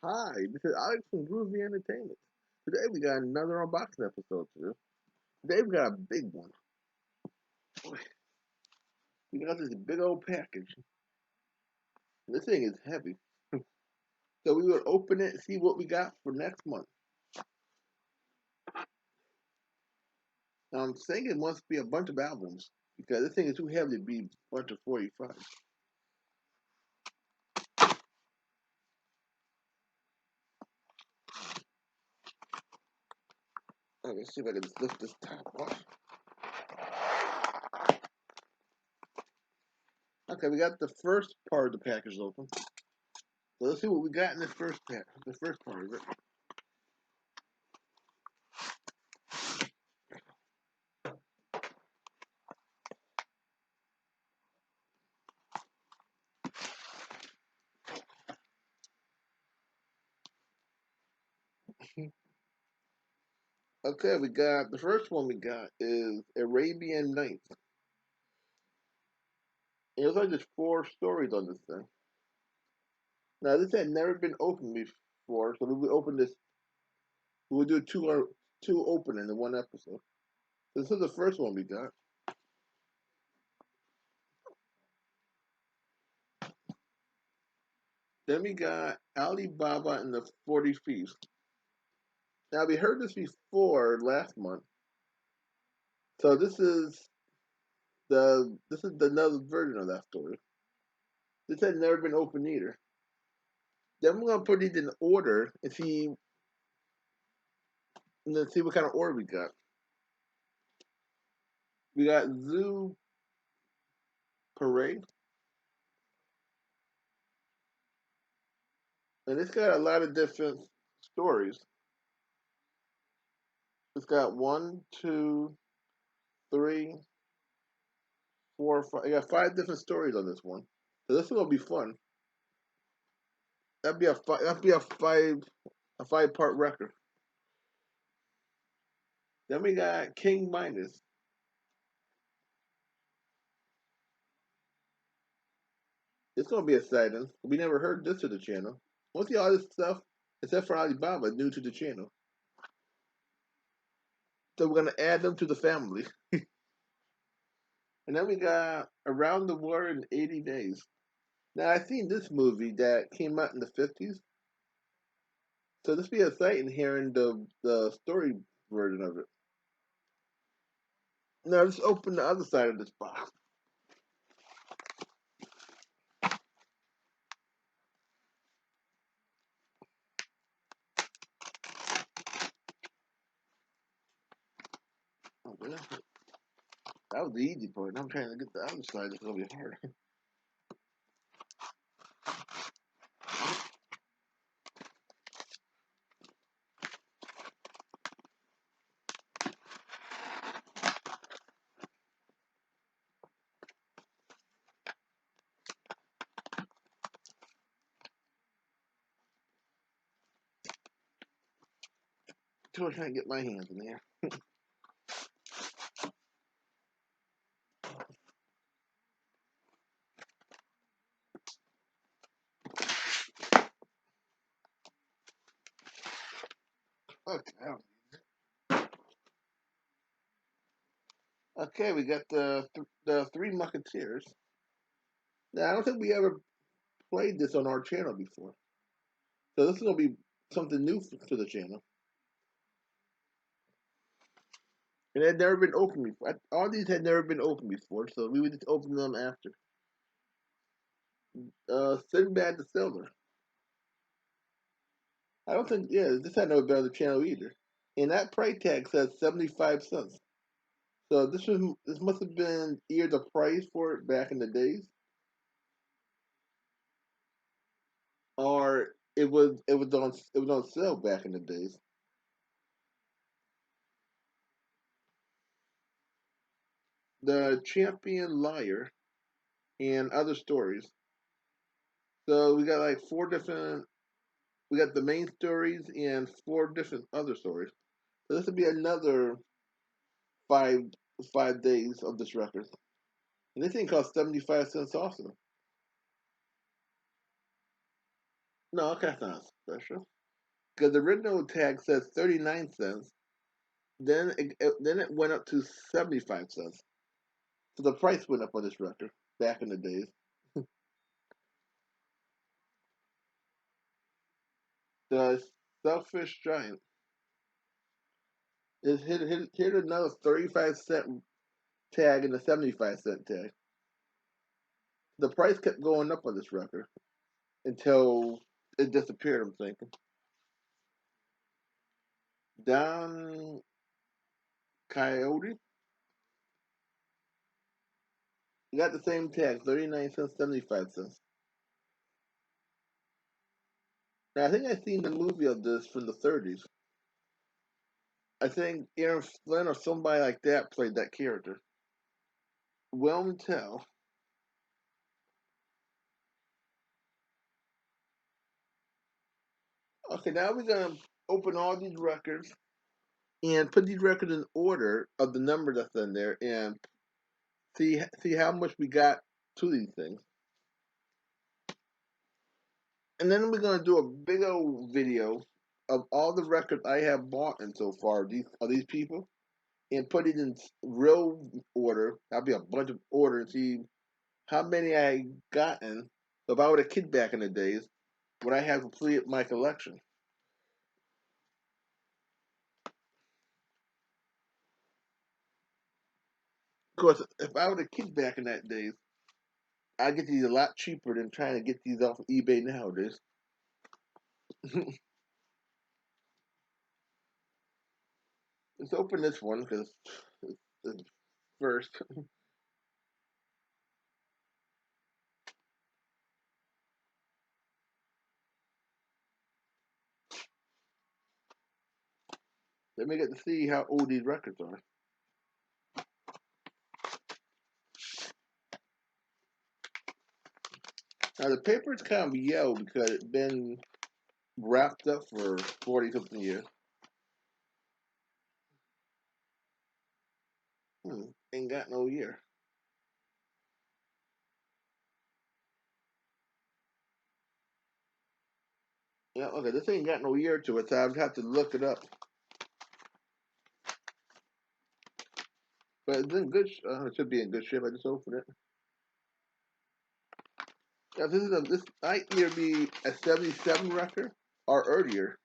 Hi, this is Alex from Groovy Entertainment. Today we got another unboxing episode to do. Today we got a big one. We got this big old package. This thing is heavy. So we will open it and see what we got for next month. Now I'm saying it must be a bunch of albums because this thing is too heavy to be a bunch of 45. Okay, let's see if I can just lift this top off. Okay, we got the first part of the package open. So let's see what we got in this first pack. The first part of it. Okay, we got the first one we got is Arabian Night. It looks like there's 4 stories on this thing. Now this had never been opened before, so we will open this. We will do two opening in one episode. This is the first one we got. Then we got Alibaba and the 40 Thieves. Now we heard this before last month, so this is another version of that story. This had never been opened either. Then we're gonna put these in order and then see what kind of order we got. We got Zoo Parade, and it's got a lot of different stories. It's got one, two, three, four, five. I got 5 different stories on this one, so this is gonna be fun. That'd be a 5 part record. Then we got King Midas. It's gonna be exciting. We never heard this to the channel. We'll see all this stuff, except for Alibaba, new to the channel. So we're gonna add them to the family. And then we got Around the World in 80 Days. Now I seen this movie that came out in the 50s. So this be exciting hearing the story version of it. Now let's open the other side of this box. Oh, well, that was the easy part. I'm trying to get the other side. It's gonna be hard. Still trying to get my hands in there. Okay. Okay, we got the Three Musketeers. Now I don't think we ever played this on our channel before, so this is gonna be something new for the channel. And it had never been opened before. All these had never been opened before, so we would just open them after. Sinbad the Sailor. I don't think, yeah, this had never been on the channel either. And that price tag says 75 cents. So this must have been either the price for it back in the days, or it was on sale back in the days. The Champion Liar and Other Stories. So we got like 4 different. We got the main stories and 4 different other stories. So this would be another five 5 days of this record. And this thing costs 75 cents also. No, okay, that's not special. Because the original tag says 39 cents. Then it went up to 75 cents. So the price went up on this record back in the days. The Selfish Giant is hit another 35 cent tag and a 75 cent tag. The price kept going up on this record until it disappeared. I'm thinking. Don Coyote, you got the same tag, 39 cents, 75 cents. Now I think I seen the movie of this from the 30s. I think Aaron Flynn or somebody like that played that character. Wilm Tell. Okay, now we're gonna open all these records and put these records in order of the number that's in there and see how much we got to these things. And then we're gonna do a big old video of all the records I have bought in so far of these people and put it in real order. That'll be a bunch of order and see how many I gotten. So if I were a kid back in the days, would I have completed my collection? Of course, if I were a kid back in that days, I'd get these a lot cheaper than trying to get these off of eBay nowadays. Let's open this one because it's first. Let me get to see how old these records are. Now the paper is kind of yellow because it's been wrapped up for 40 something years. Ain't got no year. Yeah, okay, this ain't got no year to it, so I'd have to look it up. But it's in good. It should be in good shape. I just opened it. Now this might either be a '77 record or earlier.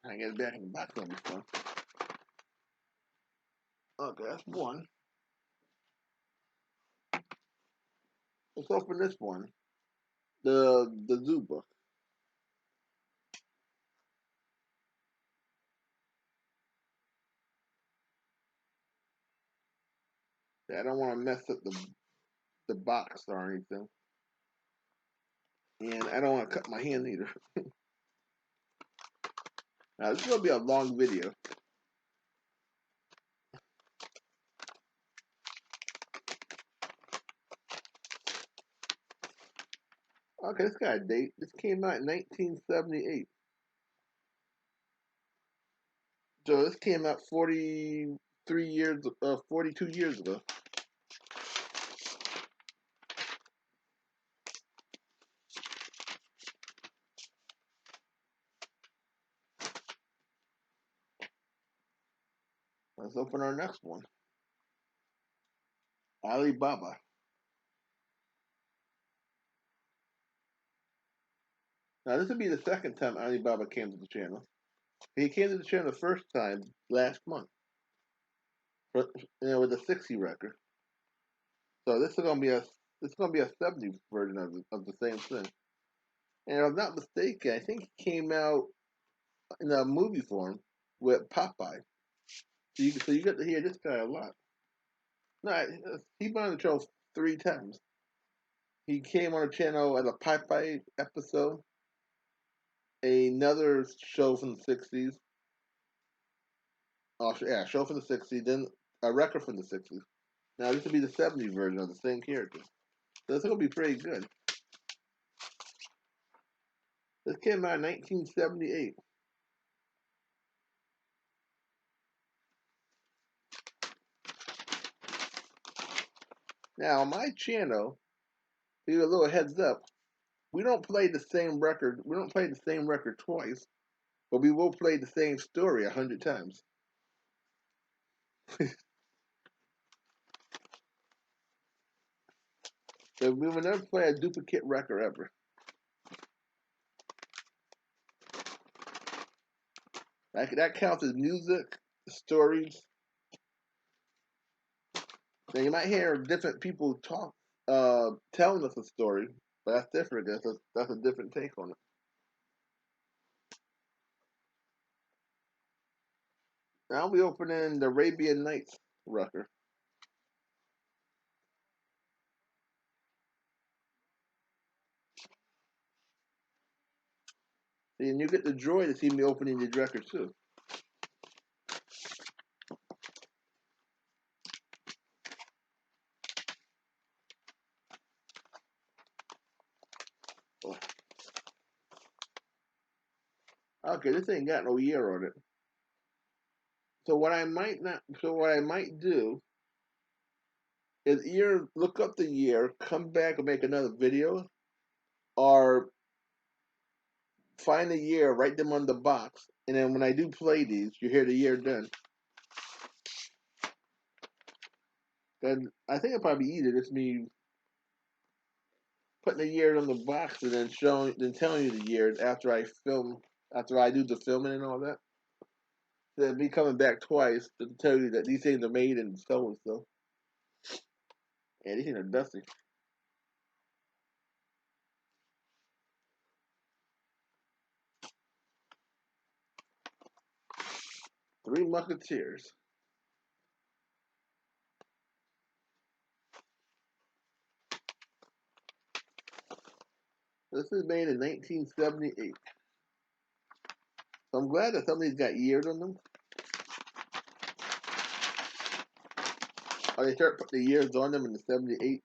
I get it back in the box on this one. Okay, that's one. Let's open this one. The zoo book. Yeah, I don't want to mess up the box or anything, and I don't want to cut my hand either. Now this is gonna be a long video. Okay, this got a date. This came out in 1978. So this came out 42 years ago. Let's open our next one. Alibaba. Now this would be the second time Alibaba came to the channel. He came to the channel the first time last month, with a 60 record. So this is gonna be a 70 version of the same thing. And if I'm not mistaken, I think he came out in a movie form with Popeye. So you get to hear this guy a lot. No, he been on the show 3 times. He came on the channel as a Popeye episode, another show from the 60s. Oh, yeah, show from the 60s, then a record from the 60s. Now, this will be the 70s version of the same character. So this will be pretty good. This came out in 1978. Now, on my channel, to give you a little heads up, we don't play the same record. We don't play the same record twice, but we will play the same story 100 times. So we will never play a duplicate record ever. That counts as music, stories. Now you might hear different people talk, telling us a story, but that's different. That's a different take on it. Now we opening the Arabian Nights record. And you get the joy to see me opening these records too. Oh, okay, this ain't got no year on it. So what I might do is either look up the year, come back and make another video, or find the year, write them on the box, and then when I do play these, you hear the year done. Then I think it'd probably be easier just me putting the year on the box and then telling you the year after I do the filming and all that. Then me coming back twice to tell you that these things are made in so and so. Yeah, these things are dusty. Three Musketeers. This is made in 1978. So I'm glad that some of these got years on them. Or they start putting the years on them in the 78.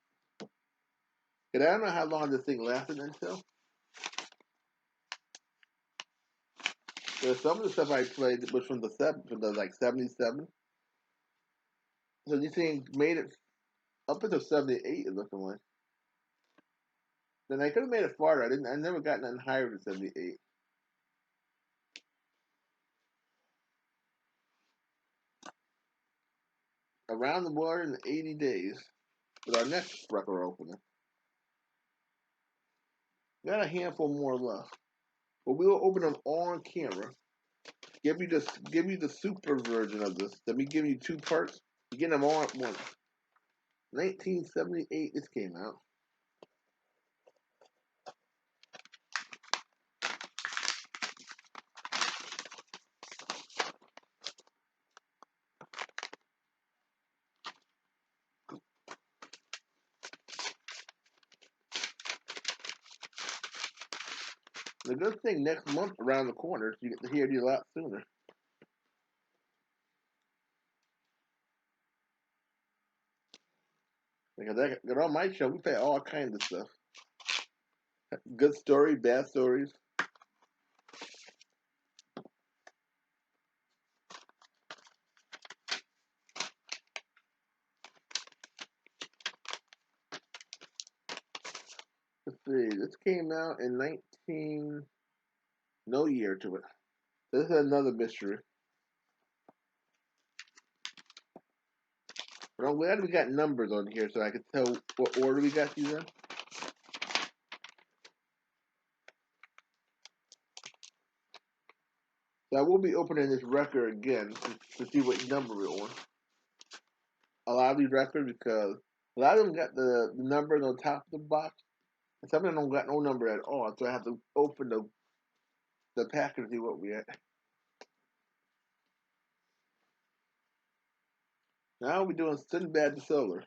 And I don't know how long this thing lasted until. There's some of the stuff I played was from the like 77. So these things made it up until 78. It looking like. Then I could have made it farther. I never got nothing higher than 78. Around the world in 80 days. With our next record opener. Got a handful more left. But we will open them on camera. Give you the super version of this. Let me give you two parts. You get them all at once. 1978, this came out. The good thing, next month around the corner, so you get to hear these a lot sooner. Because on my show, we play all kinds of stuff. Good stories, bad stories. Let's see, this came out in 19... No year to it. This is another mystery. But I'm glad we got numbers on here so I can tell what order we got these in. So I will be opening this record again to see what number we're on. A lot of these records because a lot of them got the numbers on top of the box, and some of them don't got no number at all. So I have to open the package to see what we at. Now we're doing Sinbad the Sailor.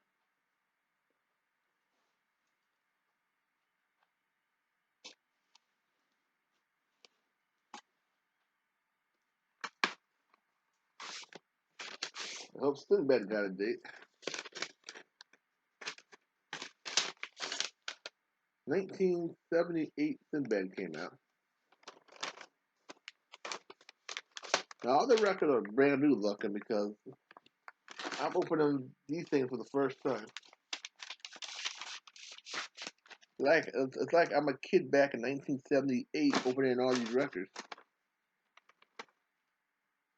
I hope Sinbad got a date. 1978 Sinbad came out. Now all the records are brand new looking because I'm opening these things for the first time. It's like I'm a kid back in 1978 opening all these records,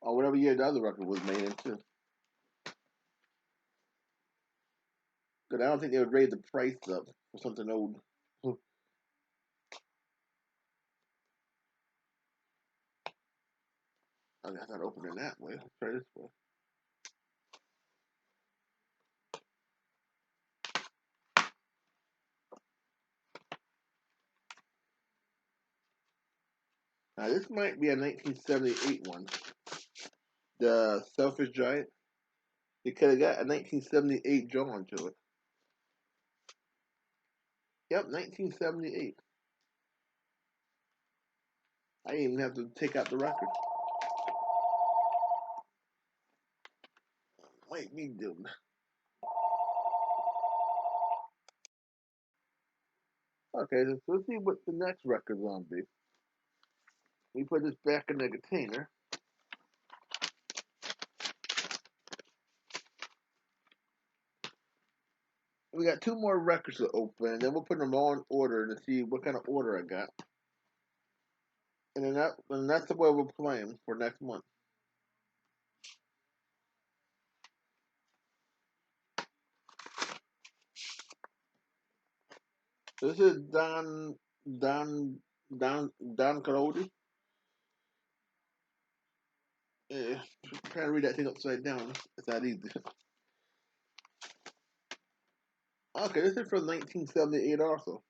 or whatever year the other record was made into. Because I don't think they would raise the price up for something old. I guess not opening that way. Let's try this way. Now this might be a 1978 one. The Selfish Giant. It could have got a 1978 drawing to it. Yep, 1978. I didn't even have to take out the record. Might be doomed. Okay, so let's see what the next record's gonna be. We put this back in the container. We got two more records to open, and then we'll put them all in order to see what kind of order I got. And that's the way we're playing for next month. This is Don Carodi. Yeah, trying to read that thing upside down. It's not easy. Okay, this is from 1978 also.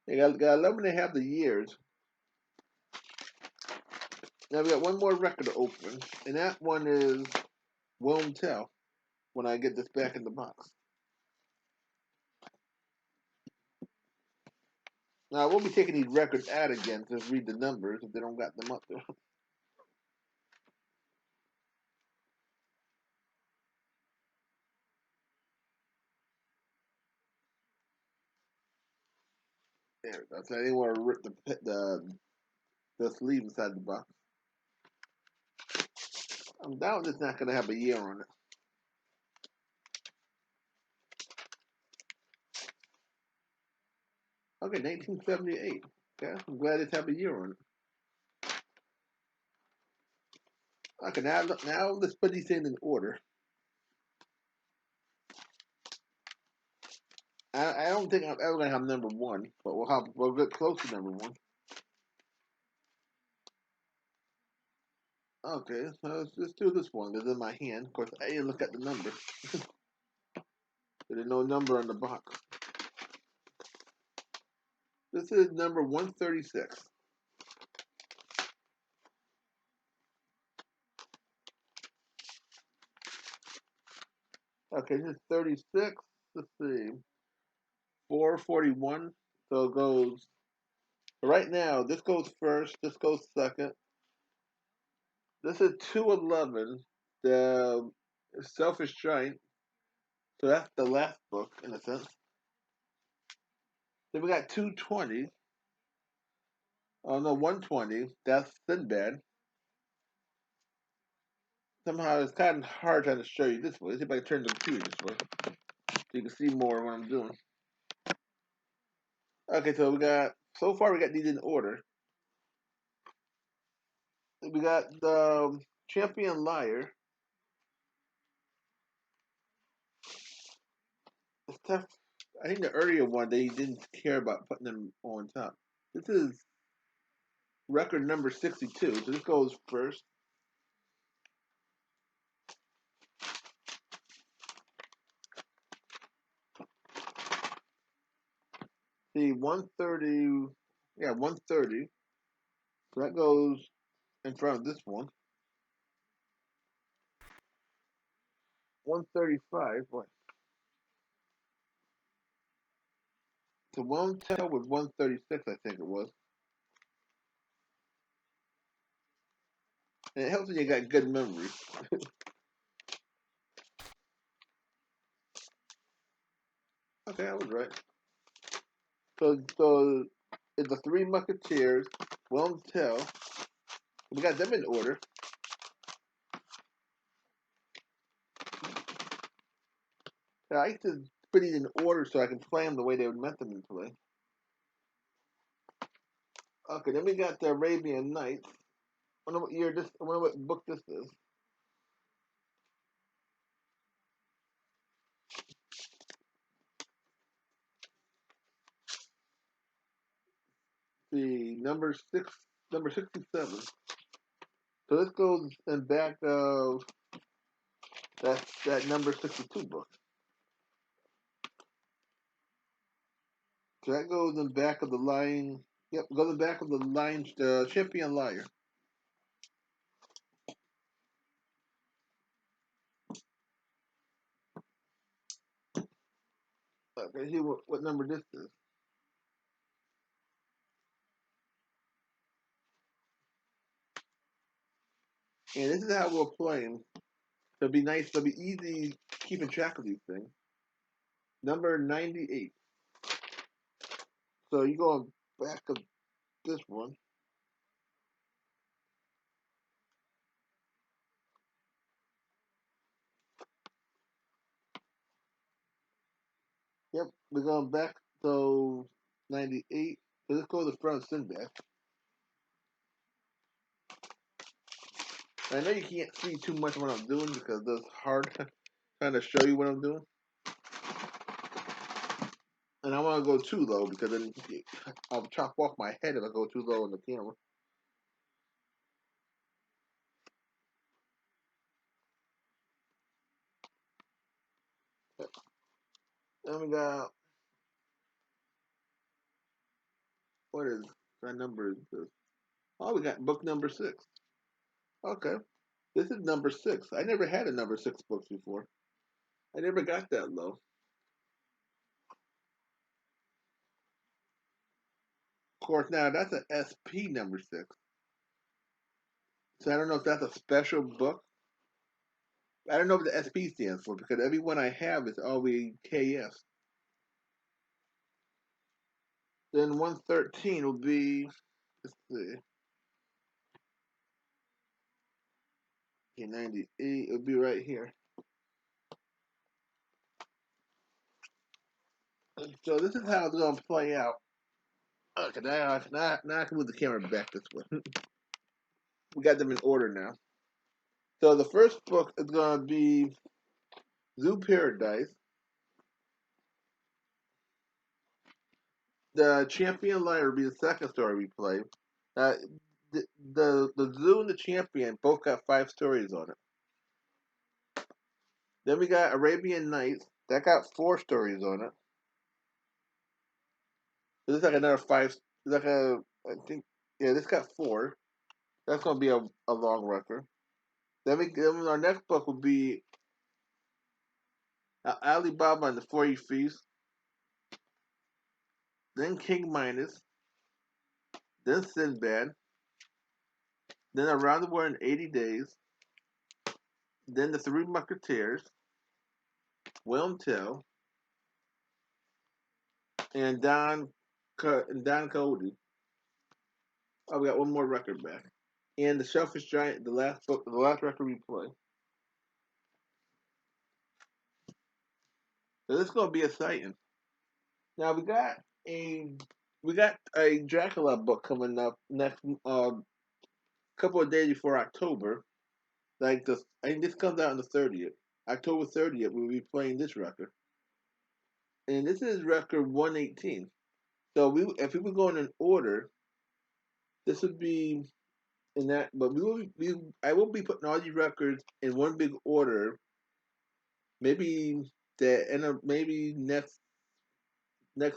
You got 11 and a half the years. Now we got one more record to open, and that one is Won't Tell when I get this back in the box. Now I won't be taking these records out again to read the numbers if they don't got them up there. There we go. So I didn't want to rip the sleeve inside the box. I'm down it's not gonna have a year on it. Okay, 1978. Okay, I'm glad it's have a year on it. Okay, now let's put these things in order. I don't think I'm ever gonna have number one, but we'll get close to number one. Okay, so let's do this one. It's in my hand. Of course, I didn't look at the number. There's no number on the box. This is number 136. Okay, this is 36. Let's see. 441. So it goes. Right now, this goes first. This goes second. This is 211. The Selfish Giant. So that's the last book, in a sense. Then we got 220. Oh no, 120. That's Sinbad. Somehow it's kind of hard trying to show you this way. Let's see if I can turn the computer this way so you can see more of what I'm doing. Okay, so so far we got these in order. We got the Champion Liar. It's tough. I think the earlier one they didn't care about putting them on top. This is record number 62, so this goes first. See, 130, yeah, 130. So that goes in front of this one. 135, what? So Won't Tell was 136, I think it was. And it helps when you got good memory. Okay, I was right. So it's the Three Musketeers, Won't Tell. We got them in order. I used to put these in order so I can play them the way they were meant to be played. Okay, then we got the Arabian Night. I wonder what year this. I wonder what book this is. The number 67. So this goes in back of that number 62 book. So that goes in back of the line. Yep, goes in back of the line. The Champion Liar. Okay, see what number this is. And this is how we're playing. It'll be nice. It'll be easy keeping track of these things. Number 98. So you go on back of this one. Yep, we're going back to 98. So let's go to the front of Sinbad. I know you can't see too much what I'm doing because it's hard trying to show you what I'm doing. And I want to go too low because then I'll chop off my head if I go too low on the camera. Then we got, what is that number? Is this? Oh, we got book number 6. Okay. This is number 6. I never had a number 6 book before. I never got that low. Of course, now that's an SP number 6. So I don't know if that's a special book. I don't know what the SP stands for because every one I have is always KS. Then 113 will be, let's see, okay, 98 will be right here. So this is how it's going to play out. Okay, now I can move the camera back this way. We got them in order now. So the first book is going to be Zoo Paradise. The Champion Liar will be the second story we play. Uh, the Zoo and the Champion both got 5 stories on it. Then we got Arabian Night. That got 4 stories on it. This is like another 5. Like I think, yeah, this got 4. That's gonna be a long record. Then our next book will be Alibaba and the 40 Thieves. Then King Midas. Then Sinbad. Then Around the World in 80 Days. Then the Three Musketeers. William Tell. And Don Cody. Oh, we got one more record back. And the Shellfish Giant, the last book, the last record we play. So this is gonna be exciting. Now a we got a Dracula book coming up next couple of days before October. Like the I think this comes out on the 30th. October 30th, we'll be playing this record. And this is record 118. So if we were going in order, this would be in that. But I will be putting all these records in one big order. Maybe maybe next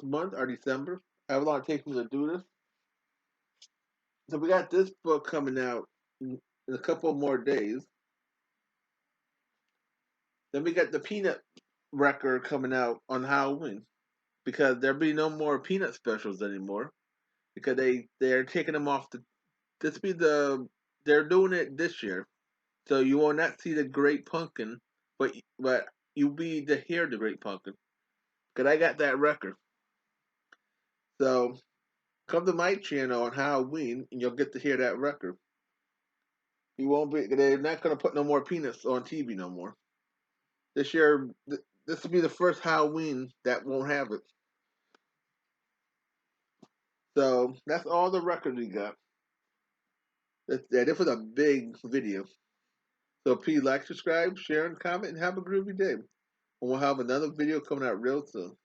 month or December. How long it takes me to do this. So we got this book coming out in a couple more days. Then we got the Peanut record coming out on Halloween because there'll be no more Peanut specials anymore because they're taking them off the. This be the they're doing it this year, so you will not see the Great Pumpkin, but you'll be to hear the Great Pumpkin because I got that record. So come to my channel on Halloween and you'll get to hear that record. You won't be. They're not gonna put no more Peanuts on TV no more. This year, this will be the first Halloween that won't have it. So that's all the records we got. This was a big video. So please like, subscribe, share, and comment, and have a groovy day. And we'll have another video coming out real soon.